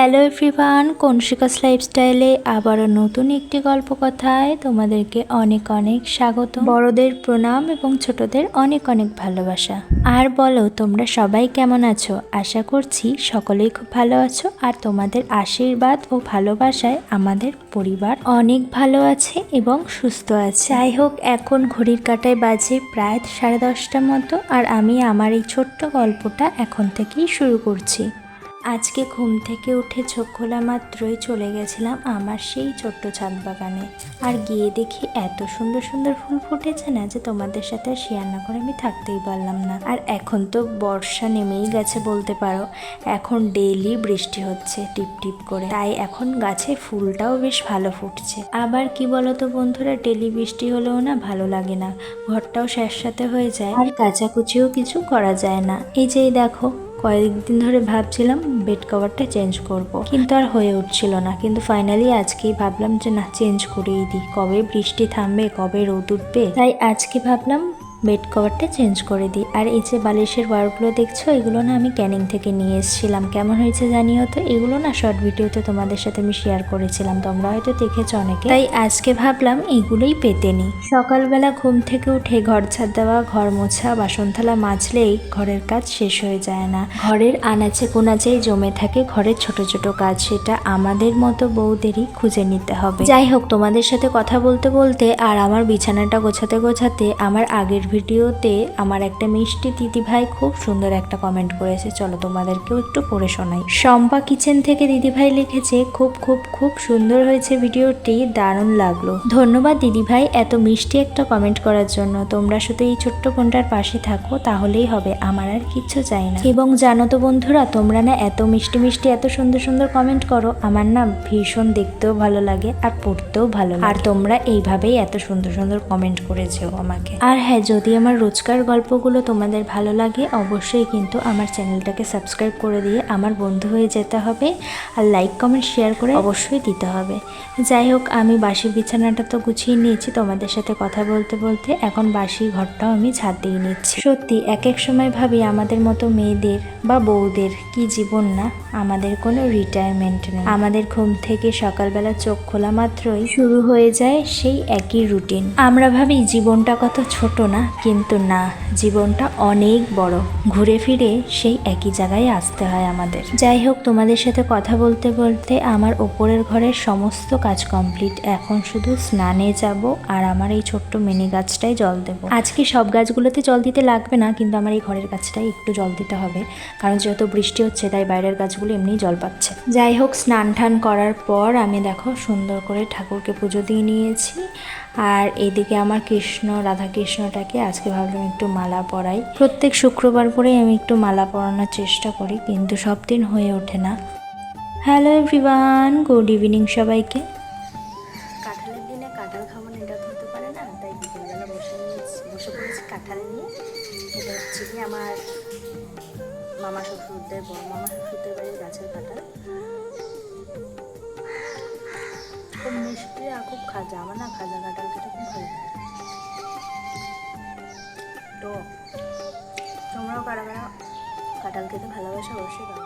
Hello everyone, কনশিকাস লাইফস্টাইলে আবারও নতুন একটি গল্প কথায় তোমাদেরকে অনেক অনেক স্বাগত। বড়দের প্রণাম এবং ছোটদের অনেক অনেক ভালোবাসা। আর বলো, তোমরা সবাই কেমন আছো? আশা করছি সকলেই খুব ভালো আছো, আর তোমাদের আশীর্বাদ ও ভালোবাসায় আমাদের পরিবার অনেক ভালো আছে এবং সুস্থ আছে। যাই হোক, এখন ঘড়ির কাঁটায় বাজে প্রায় 10:30 মতো, আর আমি আমার এই ছোট্ট গল্পটা এখন থেকেই শুরু করছি। আজকে ঘুম থেকে উঠে চোখ খোলা মাত্রই চলে গেছিলাম আমার সেই ছোট্ট ছাদ বাগানে। আর গিয়ে দেখি এত সুন্দর সুন্দর ফুল ফুটেছে না, যে তোমাদের সাথে শেয়ার না করে আমি থাকতেই পারলাম না। আর এখন তো বর্ষা নেমেই গেছে বলতে পারো, এখন ডেইলি বৃষ্টি হচ্ছে টিপ টিপ করে, তাই এখন গাছে ফুলটাও বেশ ভালো ফুটছে। আবার কি বলতো বন্ধুরা, ডেইলি বৃষ্টি হলেও না ভালো লাগে না, ঘরটাও স্যাঁতস্যাঁতে হয়ে যায় আর কাচাকুচিও কিছু করা যায় না। এই যে দেখো, কয়েকদিন ধরে ভাবছিলাম বেড কভারটা চেঞ্জ করব, কিন্তু আর হয়ে উঠছিল না। কিন্তু ফাইনালি আজকেই ভাবলাম যে না, চেঞ্জ করেই দিই। কবে বৃষ্টি থামবে, কবে রোদ উঠবে, তাই আজকে ভাবলাম বেড কভারটা চেঞ্জ করে দিই। আর এই যে বালিশের ওয়ারগুলো দেখছো, এগুলো না আমি ক্যানিং থেকে নিয়ে এসেছিলাম। কেমন হয়েছে জানিও তো। এগুলো না শর্ট ভিডিওতে তোমাদের সাথে আমি শেয়ার করেছিলাম, তোমরা হয়তো দেখেছো অনেকে, তাই আজকে ভাবলাম এগুলোই পেতে নিই। সকালবেলা ঘুম থেকে উঠে ঘর ঝাড় দেওয়া, ঘর মোছা, বাসন থালা মাজলেই ঘরের কাজ শেষ হয়ে যায় না। ঘরের আনাচে কোনাচেই জমে থাকে ঘরের ছোট ছোট কাজ, সেটা আমাদের মতো বউদেরই খুঁজে নিতে হবে। যাই হোক, তোমাদের সাথে কথা বলতে বলতে আর আমার বিছানাটা গোছাতে গোছাতে আমার আগের ভিডিওতে আমার একটা মিষ্টি দিদিভাই খুব সুন্দর একটা কমেন্ট করেছে, চলো তোমাদেরকেও একটু পড়ে শোনাই। শম্পা কিচেন থেকে দিদিভাই লিখেছে, খুব খুব খুব সুন্দর হয়েছে ভিডিওটি, দারুণ লাগলো। ধন্যবাদ দিদিভাই এত মিষ্টি একটা কমেন্ট করার জন্য। তোমরা শুধু এই ছোট্ট বোনটার পাশে থাকো, তাহলেই হবে, আমার আর কিচ্ছু চাই না। এবং জানো তো বন্ধুরা, তোমরা না এত মিষ্টি মিষ্টি এত সুন্দর সুন্দর কমেন্ট করো, আমার না ভীষণ দেখতেও ভালো লাগে আর পড়তেও ভালো লাগে। আর তোমরা এইভাবেই এত সুন্দর সুন্দর কমেন্ট করেছো আমাকে। আর হ্যাঁ, যদি আমার রোজকার গল্পগুলো তোমাদের ভালো লাগে, অবশ্যই কিন্তু আমার চ্যানেলটাকে সাবস্ক্রাইব করে দিয়ে আমার বন্ধু হয়ে যেতে হবে, আর লাইক কমেন্ট শেয়ার করে অবশ্যই দিতে হবে। যাই হোক, আমি বাসি বিছানাটা তো গুছিয়ে নিয়েছি, তোমাদের সাথে কথা বলতে বলতে এখন বাসি ঘরটাও আমি ঝাড় দিয়ে নিচ্ছি। সত্যি এক এক সময় ভাবি, আমাদের মতো মেয়েদের বা বউদের কি জীবন না, আমাদের কোনো রিটায়ারমেন্ট নেই। আমাদের ঘুম থেকে সকালবেলা চোখ খোলা মাত্রই শুরু হয়ে যায় সেই একই রুটিন। আমরা ভাবি জীবনটা কত ছোট না, কিন্তু না, জীবনটা অনেক বড়। ঘুরে ফিরে সেই একই জায়গায় আসতে হয় আমাদের। যাই হোক, তোমাদের সাথে কথা বলতে বলতে আমার ওপরের ঘরের সমস্ত কাজ কমপ্লিট। এখন শুধু স্নানে যাব আর আমার এই ছোট্ট মিনি গাছটাই জল দেব। আজকে সব গাছগুলোতে জল দিতে লাগবে না, কিন্তু আমার এই ঘরের গাছটাই একটু জল দিতে হবে, কারণ যেহেতু বৃষ্টি হচ্ছে তাই বাইরের গাছগুলো এমনিই জল পাচ্ছে। যাই হোক, স্নান টান করার পর আমি দেখো সুন্দর করে ঠাকুরকে পুজো দিয়ে নিয়েছি। আর এদিকে আমার রাধা কৃষ্ণটাকে আজকে ভাবলাম একটু মালা পরাই। প্রত্যেক শুক্রবার করেই আমি একটু মালা পরানোর চেষ্টা করি, কিন্তু সব দিন হয়ে ওঠে না। হ্যালো এভরিওয়ান, গুড ইভিনিং সবাইকে। কাঁঠালের দিনে কাঁঠাল খাবো না, এটা তো হতে পারে না, তাই বিকেলবেলা বসে পড়েছি কাঁঠাল নিয়ে। এটা হচ্ছে কি আমার মামা শ্বশুরদের, বড় মামা শ্বশুরদের বাড়ির গাছের কাঁঠাল। খুব মিষ্টি আর খুব খাজা। আমার না খাজা কাঁঠাল খেতে খুব ভালো লাগে। তো তোমরাও কারা কারা কাঁঠাল খেতে ভালোবাসো অবশ্যই দাও।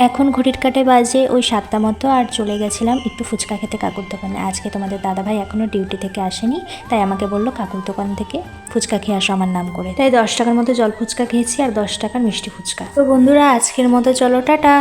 এখন ঘড়ির কাঁটায় বাজে ওই 7টা মতো, আর চলে গেছিলাম একটু ফুচকা খেতে কাকুর দোকানে। আজকে তোমাদের দাদাভাই এখনও ডিউটি থেকে আসেনি, তাই আমাকে বললো কাকুর দোকান থেকে ফুচকা খেয়ে আসো আমার নাম করে। তাই 10 টাকার মতো জল ফুচকা খেয়েছি আর 10 টাকার মিষ্টি ফুচকা। তো বন্ধুরা, আজকের মতো চলো টাটা।